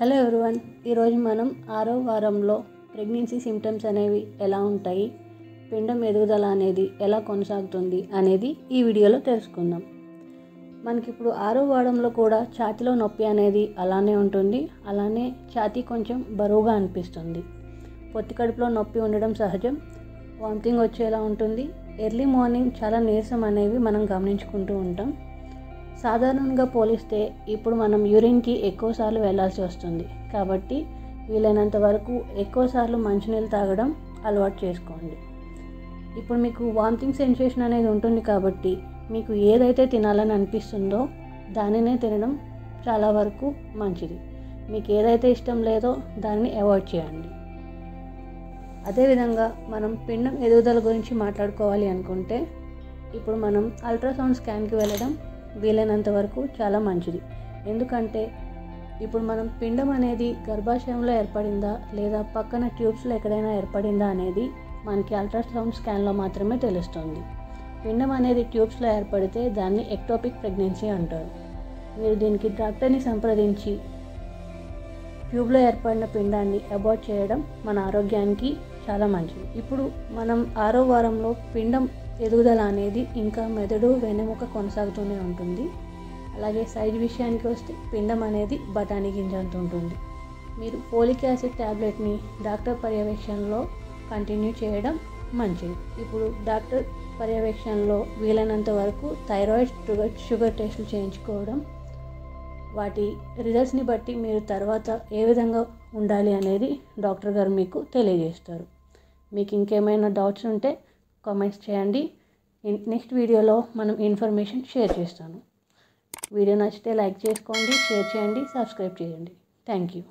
Hello everyone, ఈరోజు మనం 6వ వారంలో ప్రెగ్నెన్సీ సిమ్టమ్స్ అనేవి ఎలా ఉంటాయి, పిండం ఎదుగుదల అనేది ఎలా కొనసాగుతుంది అనేది ఈ వీడియోలో తెలుసుకుందాం. మనకిప్పుడు 6వ వారంలో కూడా ఛాతీలో నొప్పి అనేది అలానే ఉంటుంది. అలానే ఛాతీ కొంచెం బరువుగా అనిపిస్తుంది. పొత్తి కడుపులో నొప్పి ఉండడం సహజం. వామిటింగ్ వచ్చేలా ఉంటుంది. ఎర్లీ మార్నింగ్ చాలా నీరసం అనేవి మనం గమనించుకుంటూ ఉంటాం. సాధారణంగా పోలిస్తే ఇప్పుడు మనం యూరిన్కి ఎక్కువసార్లు వెళ్ళాల్సి వస్తుంది. కాబట్టి వీలైనంత వరకు ఎక్కువసార్లు మంచినీళ్ళు తాగడం అలవాటు చేసుకోండి. ఇప్పుడు మీకు వామిటింగ్ సెన్సేషన్ అనేది ఉంటుంది కాబట్టి మీకు ఏదైతే తినాలని అనిపిస్తుందో దానినే తినడం చాలా వరకు మంచిది. మీకు ఏదైతే ఇష్టం లేదో దాన్ని అవాయిడ్ చేయండి. అదేవిధంగా మనం పిండం ఎదుగుదల గురించి మాట్లాడుకోవాలి అనుకుంటే ఇప్పుడు మనం అల్ట్రాసౌండ్ స్కాన్కి వెళ్ళడం వీలైనంత వరకు చాలా మంచిది. ఎందుకంటే ఇప్పుడు మనం పిండం అనేది గర్భాశయంలో ఏర్పడిందా లేదా పక్కన ట్యూబ్స్లో ఎక్కడైనా ఏర్పడిందా అనేది మనకి అల్ట్రాసౌండ్ స్కాన్లో మాత్రమే తెలుస్తుంది. పిండం అనేది ట్యూబ్స్లో ఏర్పడితే దాన్ని ఎక్టోపిక్ ప్రెగ్నెన్సీ అంటారు. మీరు దీనికి డాక్టర్ని సంప్రదించి ట్యూబ్లో ఏర్పడిన పిండాన్ని అబార్ట్ చేయడం మన ఆరోగ్యానికి చాలా మంచిది. ఇప్పుడు మనం 6వ వారంలో పిండం ఎదుగుదల అనేది ఇంకా మెదడు వెన్నెముక కొనసాగుతూనే ఉంటుంది. అలాగే సైజ్ విషయానికి వస్తే పిండం అనేది బఠానీ గింజంత ఉంటుంది. మీరు ఫోలిక్ యాసిడ్ ట్యాబ్లెట్ని డాక్టర్ పర్యవేక్షణలో కంటిన్యూ చేయడం మంచిది. ఇప్పుడు డాక్టర్ పర్యవేక్షణలో వీలైనంత వరకు థైరాయిడ్ షుగర్ టెస్టులు చేయించుకోవడం, వాటి రిజల్ట్స్ని బట్టి మీరు తర్వాత ఏ విధంగా ఉండాలి అనేది డాక్టర్ గారు మీకు తెలియజేస్తారు. మీకు ఇంకేమైనా డౌట్స్ ఉంటే కామెంట్స్ చేయండి. నెక్స్ట్ వీడియోలో మనం ఇన్ఫర్మేషన్ షేర్ చేస్తాను. వీడియో నచ్చితే లైక్ చేసుకోండి, షేర్ చేయండి, సబ్స్క్రైబ్ చేయండి. Thank you.